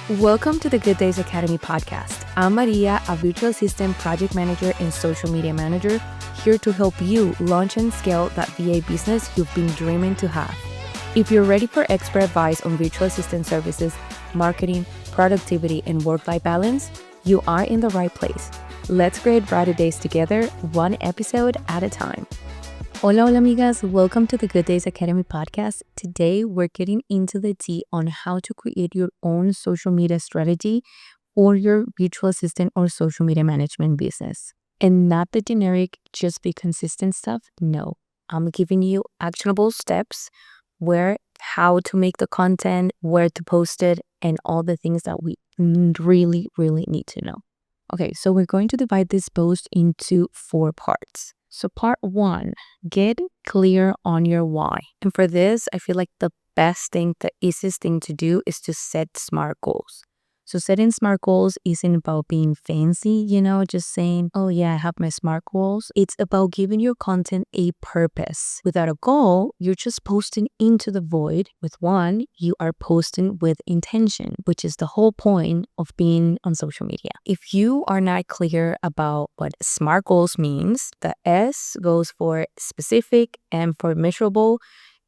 Welcome to the Good Days Academy podcast. I'm Maria, a virtual assistant, project manager, and social media manager, here to help you launch and scale that VA business you've been dreaming to have. If you're ready for expert advice on virtual assistant services, marketing, productivity, and work-life balance, you are in the right place. Let's create brighter days together, one episode at a time. Hola, amigas. Welcome to the Good Days Academy podcast. Today, we're getting into the tea on how to create your own social media strategy for your virtual assistant or social media management business. And not the generic, just be consistent stuff. No, I'm giving you actionable steps how to make the content, where to post it, and all the things that we really need to know. Okay, so we're going to divide this post into 4 parts. So part 1, get clear on your why. And for this, I feel like the easiest thing to do is to set SMART goals. So setting SMART goals isn't about being fancy, just saying, oh yeah, I have my SMART goals. It's about giving your content a purpose. Without a goal, you're just posting into the void. With one, you are posting with intention, which is the whole point of being on social media. If you are not clear about what SMART goals means, the S goes for specific, M for measurable,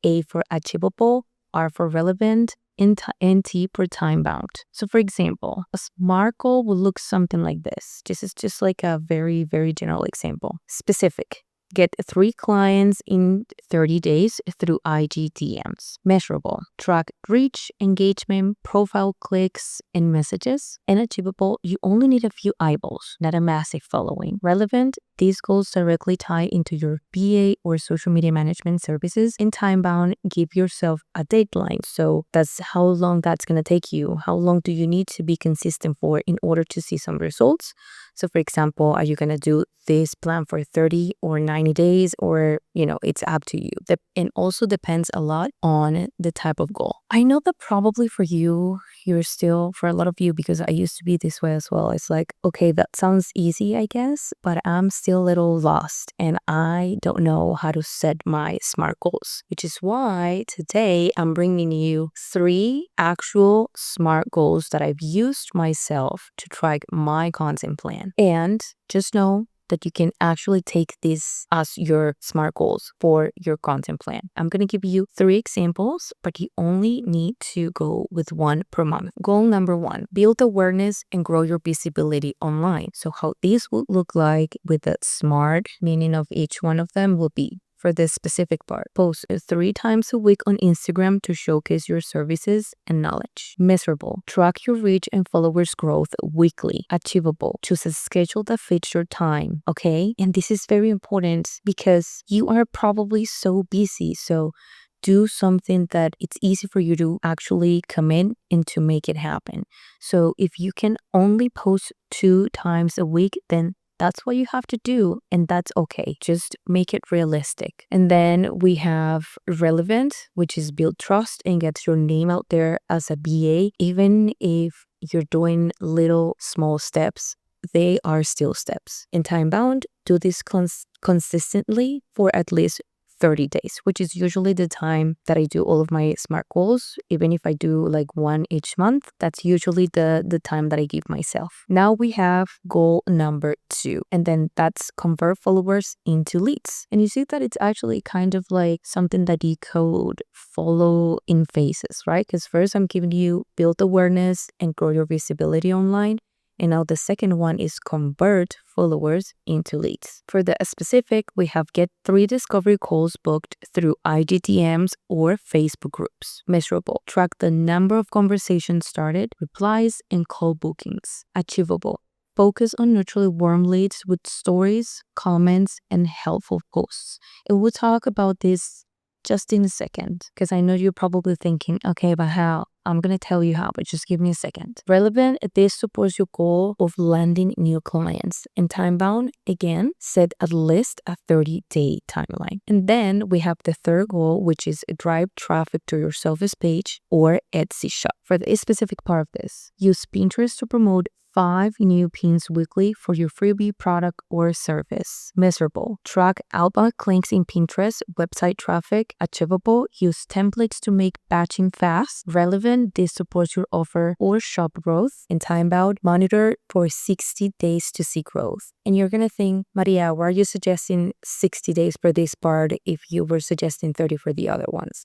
A for achievable, R for relevant, and T for time bound. So for example, a SMART goal will look something like this. This is just like a very general example. Specific. Get 3 clients in 30 days through IG DMs. Measurable. Track reach, engagement, profile clicks, and messages. And achievable, you only need a few eyeballs, not a massive following. Relevant, these goals directly tie into your VA or social media management services. And time bound, give yourself a deadline. So that's how long that's going to take you. How long do you need to be consistent for in order to see some results? So for example, are you going to do this plan for 30 or 90 days, or, it's up to you. And also depends a lot on the type of goal. I know that probably for a lot of you, because I used to be this way as well, it's like, okay, that sounds easy, I guess, but I'm still a little lost and I don't know how to set my SMART goals, which is why today I'm bringing you 3 actual SMART goals that I've used myself to track my content plan. And just know that you can actually take this as your SMART goals for your content plan. I'm going to give you 3 examples, but you only need to go with 1 per month. Goal number 1, build awareness and grow your visibility online. So how this would look like with the SMART meaning of each one of them will be: for this specific part, post 3 times a week on Instagram to showcase your services and knowledge. Measurable, track your reach and followers growth weekly. Achievable, choose a schedule that fits your time, okay? And this is very important because you are probably so busy, so do something that it's easy for you to actually commit and to make it happen. So if you can only post 2 times a week, then that's what you have to do, and that's okay. Just make it realistic. And then we have relevant, which is build trust and gets your name out there as a BA. Even if you're doing little small steps, they are still steps. And time bound, do this consistently for at least 30 days, which is usually the time that I do all of my SMART goals. Even if I do like 1 each month, that's usually the time that I give myself. Now we have goal number 2, and then that's convert followers into leads. And you see that it's actually kind of like something that you could follow in phases, right? Because first I'm giving you build awareness and grow your visibility online. And now the second one is convert followers into leads. For the specific, we have get 3 discovery calls booked through IG DMs or Facebook groups. Measurable, track the number of conversations started, replies, and call bookings. Achievable, focus on nurturing warm leads with stories, comments, and helpful posts. And we'll talk about this just in a second, because I know you're probably thinking, okay, but how? I'm going to tell you how, but just give me a second. Relevant, this supports your goal of landing new clients. And time bound, again, set at least a 30-day timeline. And then we have the third goal, which is drive traffic to your service page or Etsy shop. For the specific part of this, use Pinterest to promote 5 new pins weekly for your freebie product or service. Measurable. Track outbound clicks in Pinterest, website traffic. Achievable. Use templates to make batching fast. Relevant. This supports your offer or shop growth. And time bound. Monitor for 60 days to see growth. And you're gonna think, Maria, why are you suggesting 60 days for this part if you were suggesting 30 for the other ones?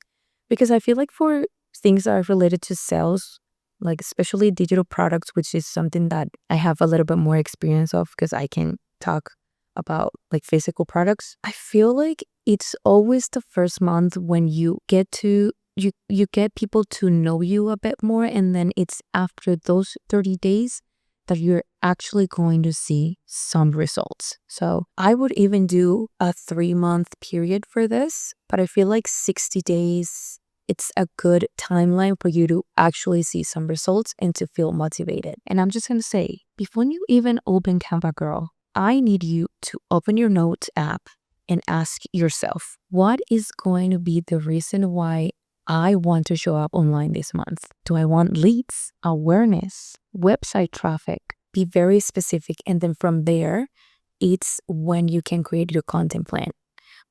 Because I feel like for things that are related to sales, like especially digital products, which is something that I have a little bit more experience of because I can talk about like physical products. I feel like it's always the first month when you get to you get people to know you a bit more, and then it's after those 30 days that you're actually going to see some results. So I would even do a 3-month period for this, but I feel like 60 days, it's a good timeline for you to actually see some results and to feel motivated. And I'm just gonna say, before you even open Canva Girl, I need you to open your Notes app and ask yourself, what is going to be the reason why I want to show up online this month? Do I want leads, awareness, website traffic? Be very specific. And then from there, it's when you can create your content plan.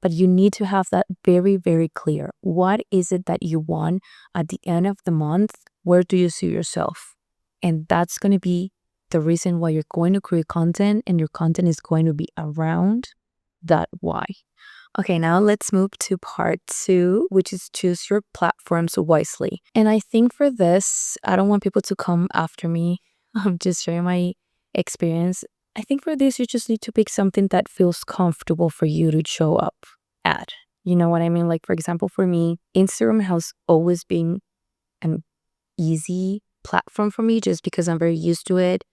But you need to have that very, very clear. What is it that you want at the end of the month? Where do you see yourself? And that's going to be the reason why you're going to create content, and your content is going to be around that why. Okay, now let's move to part 2, which is choose your platforms wisely. And I think for this, I don't want people to come after me. I'm just sharing my experience. I think for this, you just need to pick something that feels comfortable for you to show up at. You know what I mean? Like, for example, for me, Instagram has always been an easy platform for me just because I'm very used to it.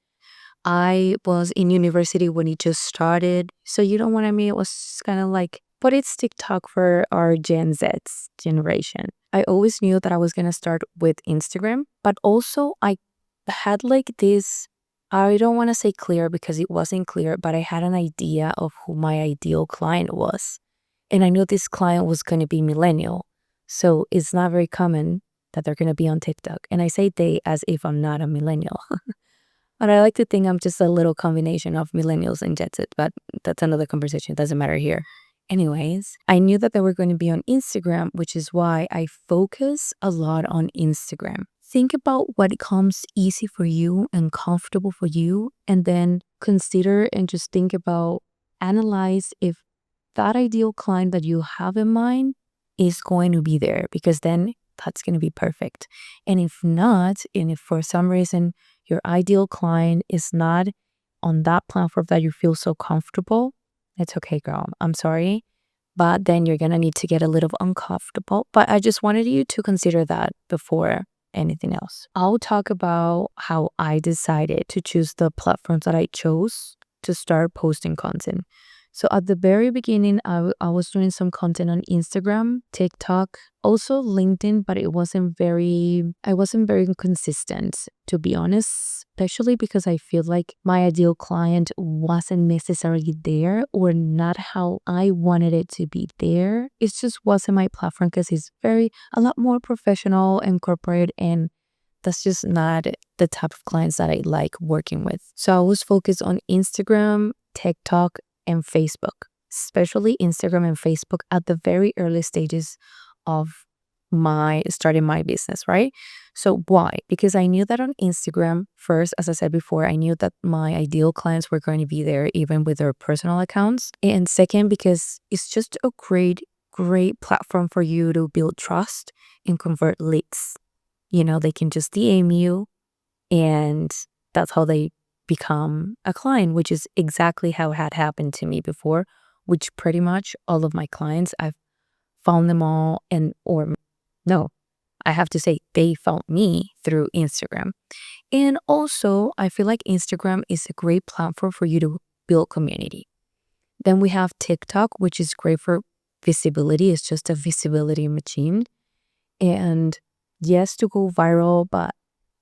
I was in university when it just started. So you know what I mean? It was kind of like, but it's TikTok for our Gen Z's generation. I always knew that I was going to start with Instagram, but also I had like this, I don't want to say clear because it wasn't clear, but I had an idea of who my ideal client was. And I knew this client was going to be millennial. So it's not very common that they're going to be on TikTok. And I say they as if I'm not a millennial. But I like to think I'm just a little combination of millennials and Gen Z, but that's another conversation. It doesn't matter here. Anyways, I knew that they were going to be on Instagram, which is why I focus a lot on Instagram. Think about what comes easy for you and comfortable for you, and then consider and just think about, analyze if that ideal client that you have in mind is going to be there, because then that's going to be perfect. And if not, and if for some reason your ideal client is not on that platform that you feel so comfortable, it's okay, girl. I'm sorry. But then you're going to need to get a little uncomfortable. But I just wanted you to consider that before anything else. I'll talk about how I decided to choose the platforms that I chose to start posting content. So at the very beginning, I was doing some content on Instagram, TikTok, also LinkedIn, but I wasn't very consistent, to be honest, especially because I feel like my ideal client wasn't necessarily there, or not how I wanted it to be there. It just wasn't my platform because it's a lot more professional and corporate, and that's just not the type of clients that I like working with. So I was focused on Instagram, TikTok, and Facebook, especially Instagram and Facebook at the very early stages of starting my business, right? So why? Because I knew that on Instagram, first, as I said before, I knew that my ideal clients were going to be there even with their personal accounts. And second, because it's just a great platform for you to build trust and convert leads. You know, they can just DM you, and that's how they become a client, which is exactly how had happened to me before, which pretty much all of my clients, I've found them all, I have to say they found me through Instagram. And also, I feel like Instagram is a great platform for you to build community. Then we have TikTok, which is great for visibility. It's just a visibility machine. And yes, to go viral, but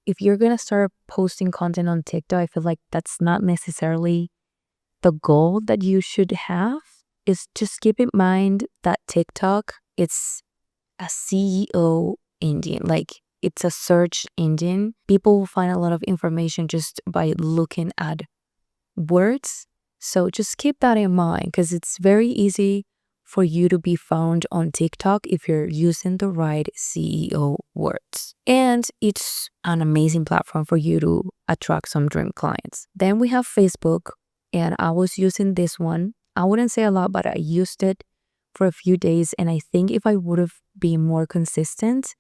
if you're going to start posting content on TikTok, I feel like that's not necessarily the goal that you should have. Is just keep in mind that TikTok, it's a CEO engine. Like, it's a search engine. People will find a lot of information just by looking at words. So just keep that in mind, because it's very easy for you to be found on TikTok if you're using the right CEO words. And it's an amazing platform for you to attract some dream clients. Then we have Facebook, and I was using this one. I wouldn't say a lot, but I used it for a few days. And I think if I would have been more consistent,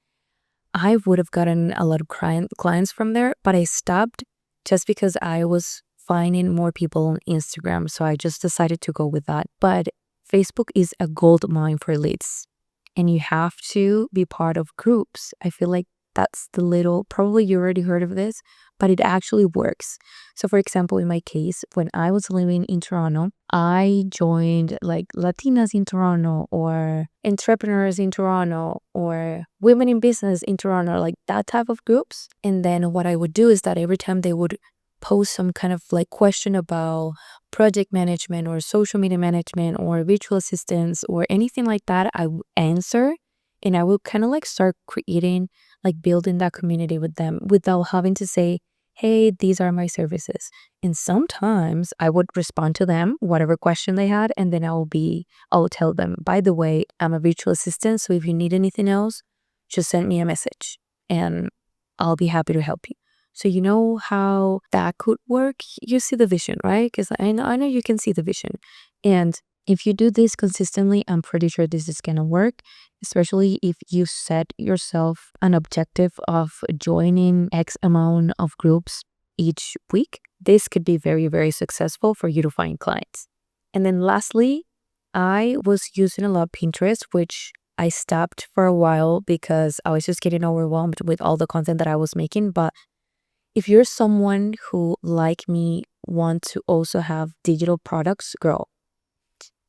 I would have gotten a lot of clients from there. But I stopped just because I was finding more people on Instagram. So I just decided to go with that. But Facebook is a gold mine for leads, and you have to be part of groups. I feel like that's the little, probably you already heard of this, but it actually works. So for example, in my case, when I was living in Toronto, I joined like Latinas in Toronto, or entrepreneurs in Toronto, or women in business in Toronto, like that type of groups. And then what I would do is that every time they would post some kind of like question about project management or social media management or virtual assistants or anything like that, I would answer, and I would kind of like start creating, like building that community with them without having to say, hey, these are my services. And sometimes I would respond to them, whatever question they had, and then I'll tell them, by the way, I'm a virtual assistant, so if you need anything else, just send me a message and I'll be happy to help you. So you know how that could work? You see the vision, right? Because I know you can see the vision. And if you do this consistently, I'm pretty sure this is going to work, especially if you set yourself an objective of joining X amount of groups each week. This could be very, very successful for you to find clients. And then lastly, I was using a lot Pinterest, which I stopped for a while because I was just getting overwhelmed with all the content that I was making. But if you're someone who, like me, want to also have digital products, girl,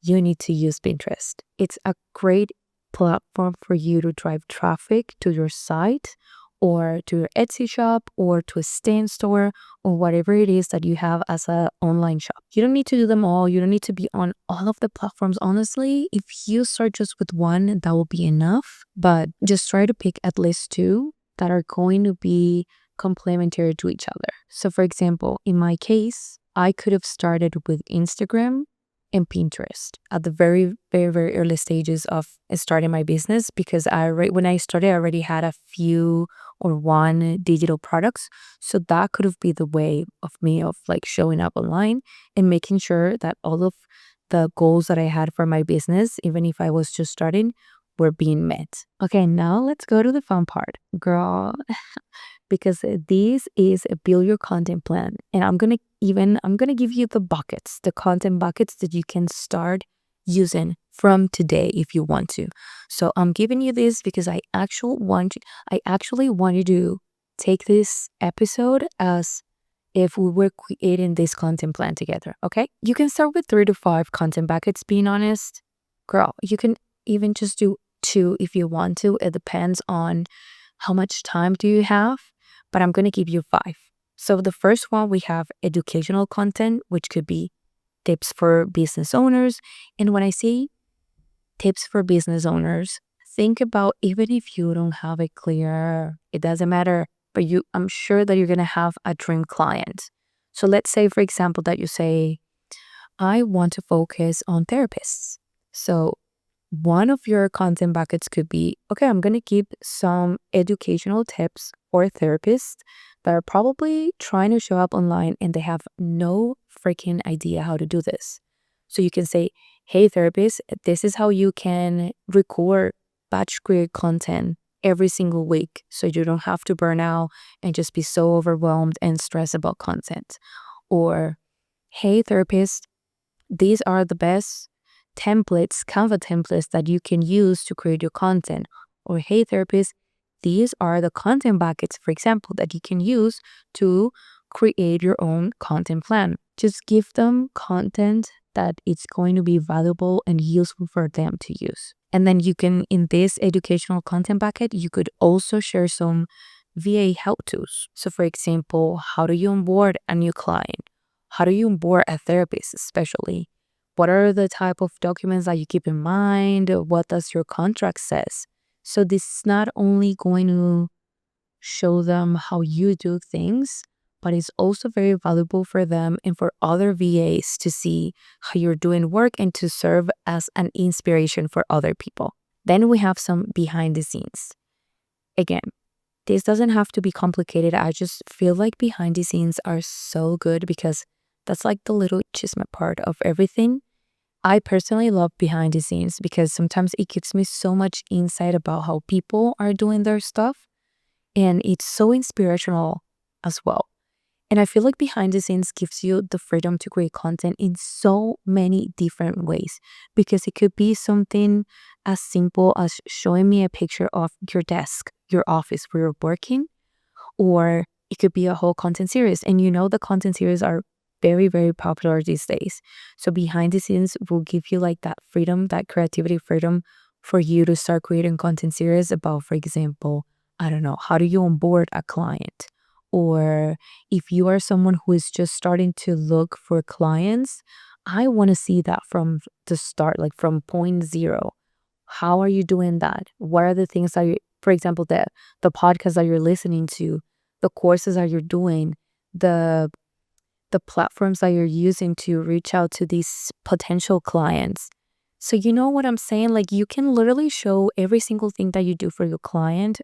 you need to use Pinterest. It's a great platform for you to drive traffic to your site or to your Etsy shop or to a stand store or whatever it is that you have as an online shop. You don't need to do them all. You don't need to be on all of the platforms. Honestly, if you start just with one, that will be enough. But just try to pick at least two that are going to be complementary to each other. So for example, in my case, I could have started with Instagram and Pinterest at the very, very, very early stages of starting my business, because when I started, I already had a few or one digital products. So that could have been the way of me of like showing up online and making sure that all of the goals that I had for my business, even if I was just starting, were being met. Okay, now let's go to the fun part. Girl, because this is a build your content plan, and I'm gonna give you the content buckets that you can start using from today if you want to. So I'm giving you this because I actually want you to take this episode as if we were creating this content plan together. Okay, you can start with 3 to 5 content buckets. Being honest, girl, you can even just do 2 if you want to. It depends on how much time do you have, but I'm going to give you 5. So the first one, we have educational content, which could be tips for business owners. And when I say tips for business owners, think about, even if you don't have it clear, it doesn't matter, but I'm sure that you're going to have a dream client. So let's say, for example, that you say, I want to focus on therapists. So one of your content buckets could be, okay, I'm going to give some educational tips for therapists that are probably trying to show up online and they have no freaking idea how to do this. So you can say, hey, therapist, this is how you can record batch create content every single week so you don't have to burn out and just be so overwhelmed and stressed about content. Or, hey, therapist, these are the best templates, Canva templates that you can use to create your content. Or, hey, therapist, these are the content buckets, for example, that you can use to create your own content plan. Just give them content that it's going to be valuable and useful for them to use. And then you can, in this educational content bucket, you could also share some VA help tools. So for example, how do you onboard a new client? How do you onboard a therapist, especially? What are the type of documents that you keep in mind? What does your contract says? So this is not only going to show them how you do things, but it's also very valuable for them and for other VAs to see how you're doing work and to serve as an inspiration for other people. Then we have some behind the scenes. Again, this doesn't have to be complicated. I just feel like behind the scenes are so good because that's like the little chismet part of everything. I personally love behind the scenes because sometimes it gives me so much insight about how people are doing their stuff, and it's so inspirational as well. And I feel like behind the scenes gives you the freedom to create content in so many different ways, because it could be something as simple as showing me a picture of your desk, your office where you're working, or it could be a whole content series. And the content series are very, very popular these days. So behind the scenes will give you like that freedom, that creativity freedom for you to start creating content series about, for example, I don't know, how do you onboard a client? Or if you are someone who is just starting to look for clients, I want to see that from the start, like from point zero. How are you doing that? What are the things that you, for example, the podcast that you're listening to, the courses that you're doing, the platforms that you're using to reach out to these potential clients. So you know what I'm saying? Like you can literally show every single thing that you do for your client,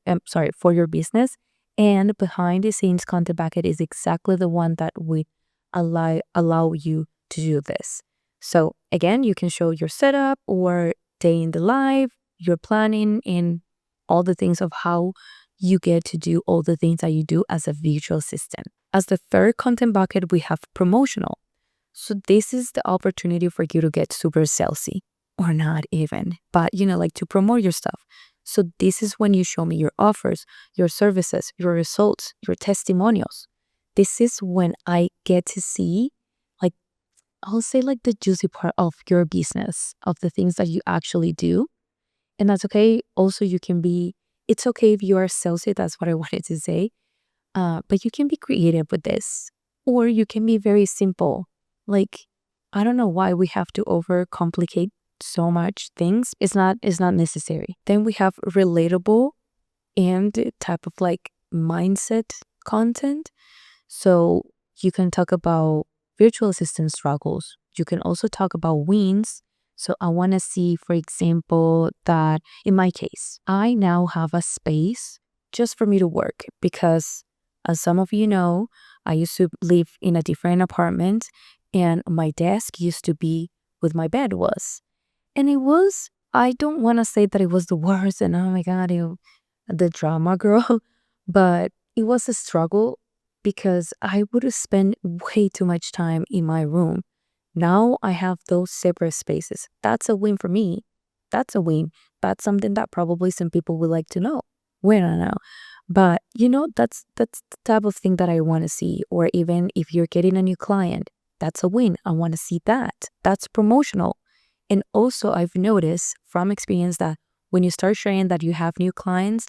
for your business, and behind the scenes content bucket is exactly the one that would allow you to do this. So again, you can show your setup or day in the life, your planning, and all the things of how you get to do all the things that you do as a virtual assistant. As the third content bucket, we have promotional. So this is the opportunity for you to get super salesy, or not even, but like to promote your stuff. So this is when you show me your offers, your services, your results, your testimonials. This is when I get to see, like, I'll say like the juicy part of your business, of the things that you actually do. And that's okay. Also, it's okay if you are salesy. That's what I wanted to say. But you can be creative with this, or you can be very simple. Like, I don't know why we have to overcomplicate so much things. It's not necessary. Then we have relatable and type of like mindset content. So you can talk about virtual assistant struggles. You can also talk about wins. So I want to see, for example, that in my case, I now have a space just for me to work because, as some of you know, I used to live in a different apartment and my desk used to be where my bed was. And it was, I don't want to say that it was the worst and oh my God, the drama girl, but it was a struggle because I would spend way too much time in my room. Now I have those separate spaces. That's a win for me. That's a win. That's something that probably some people would like to know. We don't know. But that's the type of thing that I want to see. Or even if you're getting a new client, that's a win. I want to see that. That's promotional. And also I've noticed from experience that when you start sharing that you have new clients,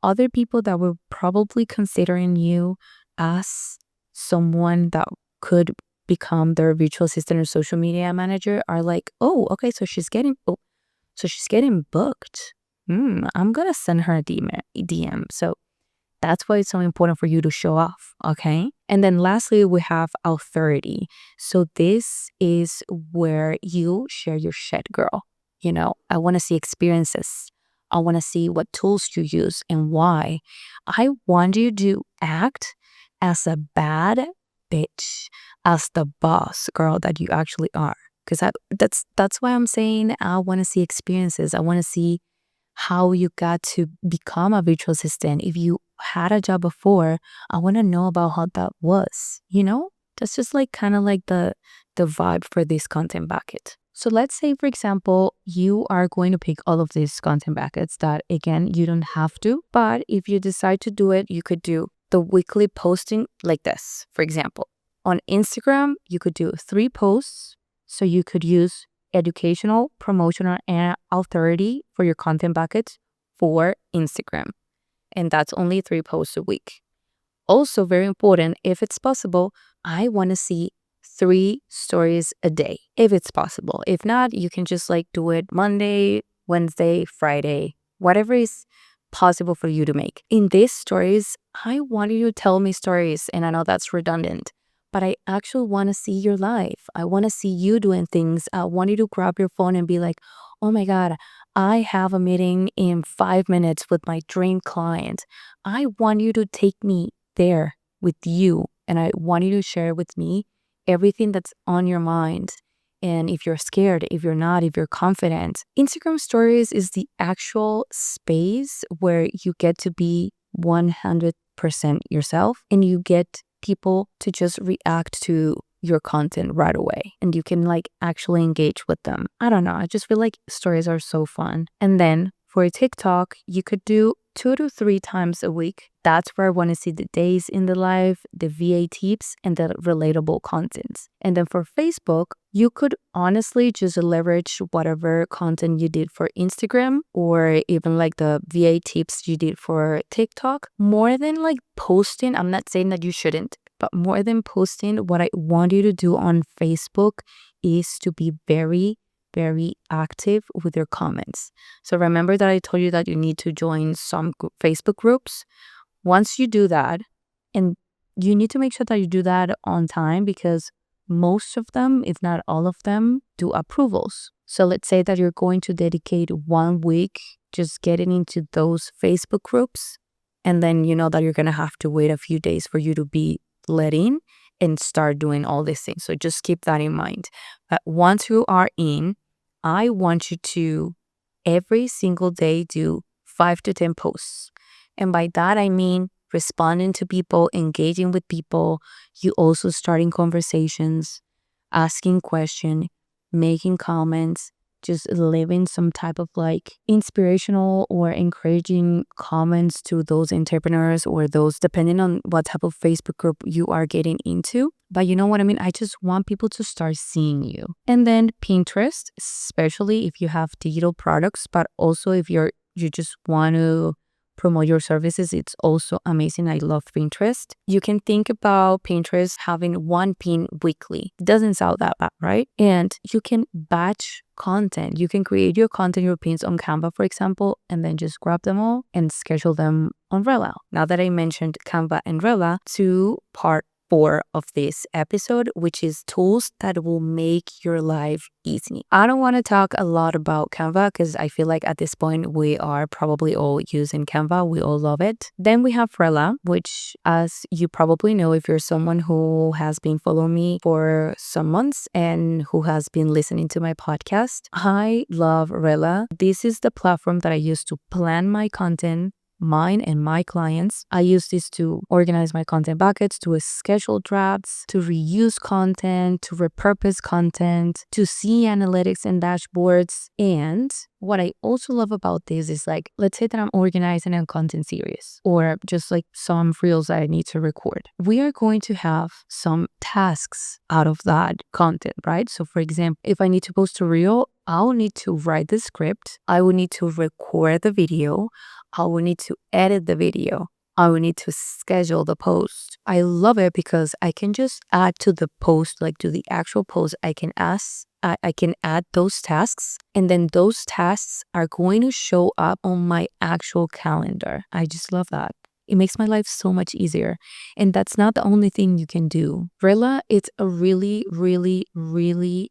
other people that were probably considering you as someone that could become their virtual assistant or social media manager are like, oh, okay, so she's getting booked. I'm gonna send her a DM. So that's why it's so important for you to show off, okay? And then lastly, we have authority. So this is where you share your shit, girl. I want to see experiences. I want to see what tools you use and why. I want you to act as a bad bitch, as the boss girl that you actually are. Because that's why I'm saying I want to see experiences. I want to see how you got to become a virtual assistant. If you had a job before, I want to know about how that was. That's just like kind of like the vibe for this content bucket. So let's say, for example, you are going to pick all of these content buckets that, again, you don't have to. But if you decide to do it, you could do the weekly posting like this. For example, on Instagram, you could do 3 posts. So you could use educational, promotional, and authority for your content buckets for Instagram. And that's only 3 posts a week. Also, very important, if it's possible, I want to see 3 stories a day, if it's possible. If not, you can just like do it Monday, Wednesday, Friday, whatever is possible for you to make. In these stories, I want you to tell me stories, and I know that's redundant, but I actually want to see your life. I want to see you doing things. I want you to grab your phone and be like, oh my God, I have a meeting in 5 minutes with my dream client. I want you to take me there with you, and I want you to share with me everything that's on your mind. And if you're scared, if you're not, if you're confident, Instagram stories is the actual space where you get to be 100% yourself, and you get people to just react to your content right away, and you can like actually engage with them. I don't know. I just feel like stories are so fun. And then for TikTok, you could do 2 to 3 times a week. That's where I want to see the days in the life, the VA tips, and the relatable contents. And then for Facebook, you could honestly just leverage whatever content you did for Instagram, or even like the VA tips you did for TikTok. More than like posting, I'm not saying that you shouldn't, but more than posting, what I want you to do on Facebook is to be very active with your comments. So remember that I told you that you need to join some Facebook groups. Once you do that, and you need to make sure that you do that on time, because most of them, if not all of them, do approvals. So let's say that you're going to dedicate 1 week just getting into those Facebook groups, and then you know that you're going to have to wait a few days for you to be let in and start doing all these things. So just keep that in mind. But once you are in, I want you to every single day do 5 to 10 posts. And by that, I mean responding to people, engaging with people. You also starting conversations, asking questions, making comments, just leaving some type of like inspirational or encouraging comments to those entrepreneurs, or those, depending on what type of Facebook group you are getting into. But you know what I mean? I just want people to start seeing you. And then Pinterest, especially if you have digital products, but also if you just want to promote your services, it's also amazing. I love Pinterest. You can think about Pinterest having one pin weekly. It doesn't sound that bad, right? And you can batch content. You can create your content, your pins on Canva, for example, and then just grab them all and schedule them on Rella. Now that I mentioned Canva and Rella, to part 4 of this episode, which is tools that will make your life easy. I don't want to talk a lot about Canva because I feel like at this point we are probably all using Canva. We all love it. Then we have Rella, which, as you probably know, if you're someone who has been following me for some months and who has been listening to my podcast, I love Rella. This is the platform that I use to plan my content, mine and my clients. I use this to organize my content buckets, to schedule drafts, to reuse content, to repurpose content, to see analytics and dashboards. And what I also love about this is, like, let's say that I'm organizing a content series, or just like some reels that I need to record. We are going to have some tasks out of that content, right? So for example, if I need to post a reel, I'll need to write the script. I will need to record the video. I will need to edit the video. I will need to schedule the post. I love it because I can just add to the post, like to the actual post, I can add those tasks, and then those tasks are going to show up on my actual calendar. I just love that. It makes my life so much easier. And that's not the only thing you can do. Rella, it's a really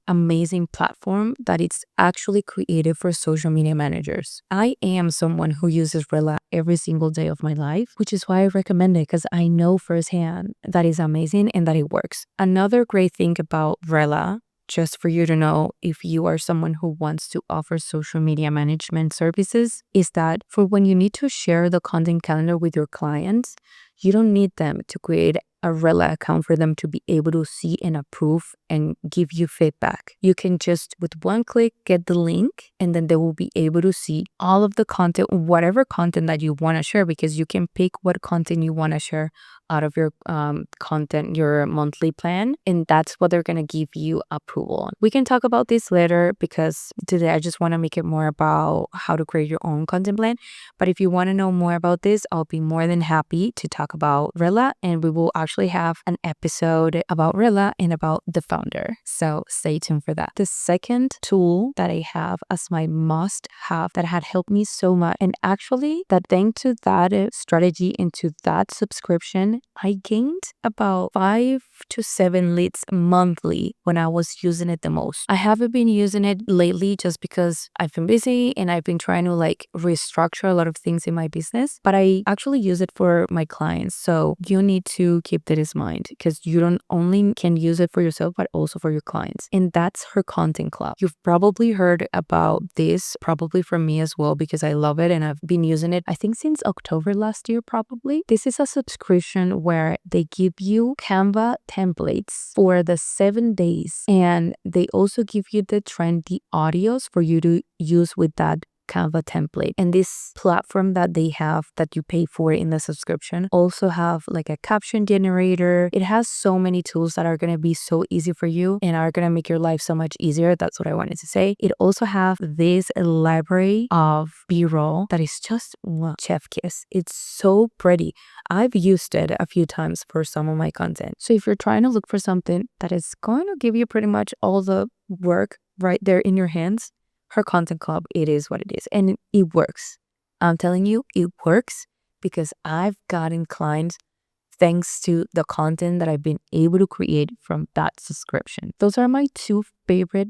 amazing platform that it's actually created for social media managers. I am someone who uses Rella every single day of my life, which is why I recommend it, because I know firsthand that it's amazing and that it works. Another great thing about Rella, just for you to know, if you are someone who wants to offer social media management services, is that for when you need to share the content calendar with your clients, you don't need them to create a Rella account for them to be able to see and approve and give you feedback. You can just, with one click, get the link, and then they will be able to see all of the content, whatever content that you want to share, because you can pick what content you want to share out of your content, your monthly plan, and that's what they're going to give you approval on. We can talk about this later because today I just want to make it more about how to create your own content plan. But if you want to know more about this, I'll be more than happy to talk about Rilla, and we will actually have an episode about Rilla and about the founder. So stay tuned for that. The second tool that I have as my must have that had helped me so much, and actually that thanks to that strategy and to that subscription, I gained about 5 to 7 leads monthly when I was using it the most. I haven't been using it lately just because I've been busy and I've been trying to restructure a lot of things in my business, but I actually use it for my clients. So you need to keep that in mind because you don't only can use it for yourself, but also for your clients. And that's her Content Club. You've probably heard about this, probably from me as well, because I love it and I've been using it, I think since October last year, probably. This is a subscription where they give you Canva templates for the 7 days, and they also give you the trendy audios for you to use with that Canva template. And this platform that they have that you pay for in the subscription also have a caption generator. It has so many tools that are going to be so easy for you and are going to make your life so much easier. That's what I wanted to say. It also have this library of B-roll that is just chef kiss. It's so pretty. I've used it a few times for some of my content. So if you're trying to look for something that is going to give you pretty much all the work right there in your hands, her Content Club, it is what it is. And it works. I'm telling you, it works because I've gotten clients thanks to the content that I've been able to create from that subscription. Those are my two favorite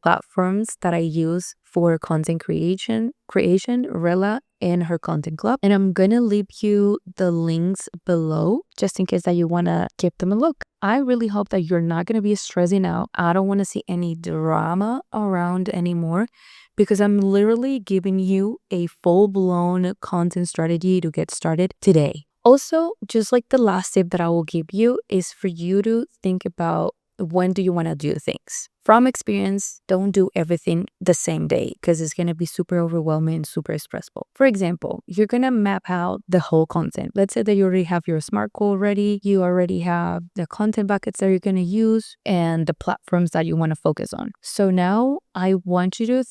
platforms that I use for content creation, Rilla and her Content Club. And I'm gonna leave you the links below just in case that you wanna give them a look. I really hope that you're not gonna be stressing out. I don't wanna see any drama around anymore because I'm literally giving you a full-blown content strategy to get started today. Also, just like the last tip that I will give you is for you to think about when do you want to do things. From experience, don't do everything the same day because it's going to be super overwhelming and super stressful. For example, you're going to map out the whole content. Let's say that you already have your SMART goal ready. You already have the content buckets that you're going to use and the platforms that you want to focus on. So now I want you to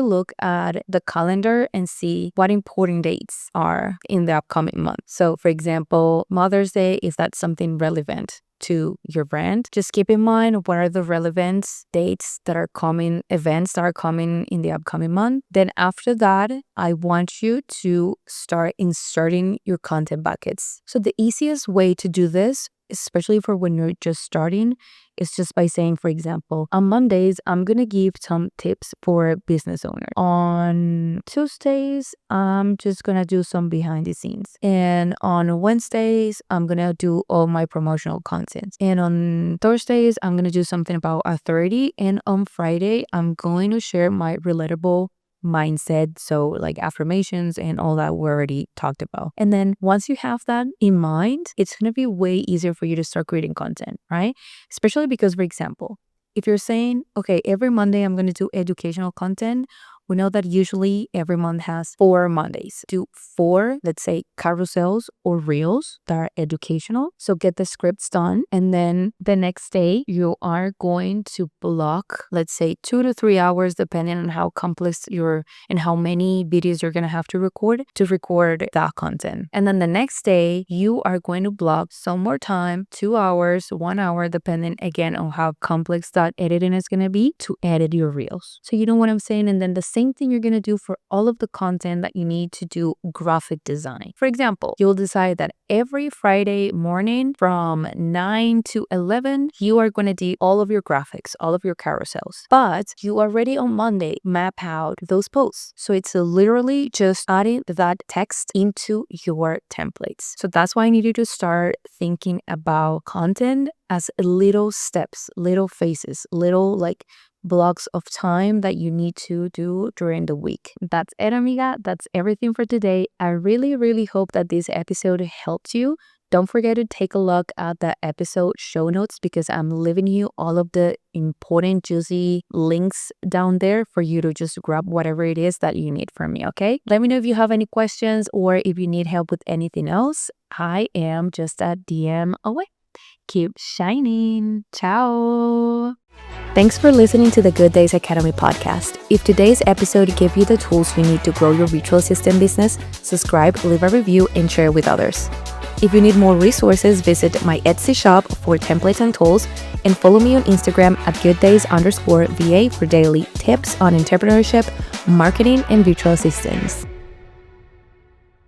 look at the calendar and see what important dates are in the upcoming month. So for example, Mother's Day, if that's something relevant to your brand, just keep in mind what are the relevant dates that are coming, events that are coming in the upcoming month. Then after that, I want you to start inserting your content buckets. So the easiest way to do this, especially for when you're just starting, is just by saying, for example, on Mondays, I'm going to give some tips for business owners. On Tuesdays, I'm just going to do some behind the scenes. And on Wednesdays, I'm going to do all my promotional content. And on Thursdays, I'm going to do something about authority. And on Friday, I'm going to share my relatable mindset, so affirmations and all that we already talked about. And then once you have that in mind, it's going to be way easier for you to start creating content, right? Especially because, for example, if you're saying, okay, every Monday I'm going to do educational content, we know that usually every month has 4 Mondays. Do 4, let's say, carousels or reels that are educational. So get the scripts done. And then the next day, you are going to block, let's say, 2 to 3 hours, depending on how complex and how many videos you're going to have to record that content. And then the next day, you are going to block some more time, 2 hours, 1 hour, depending again on how complex that editing is going to be to edit your reels. So you know what I'm saying? And then the same thing you're going to do for all of the content that you need to do graphic design. For example, you'll decide that every Friday morning from 9 to 11, you are going to do all of your graphics, all of your carousels. But you already on Monday map out those posts. So it's literally just adding that text into your templates. So that's why I need you to start thinking about content as little steps, little phases, little blocks of time that you need to do during the week. That's it, amiga. That's everything for today. I really, really hope that this episode helped you. Don't forget to take a look at the episode show notes because I'm leaving you all of the important, juicy links down there for you to just grab whatever it is that you need from me, okay? Let me know if you have any questions or if you need help with anything else. I am just a DM away. Keep shining. Ciao. Thanks for listening to the Good Days Academy podcast. If today's episode gave you the tools you need to grow your virtual assistant business, subscribe, leave a review, and share with others. If you need more resources, visit my Etsy shop for templates and tools, and follow me on Instagram at gooddays_VA for daily tips on entrepreneurship, marketing, and virtual assistants.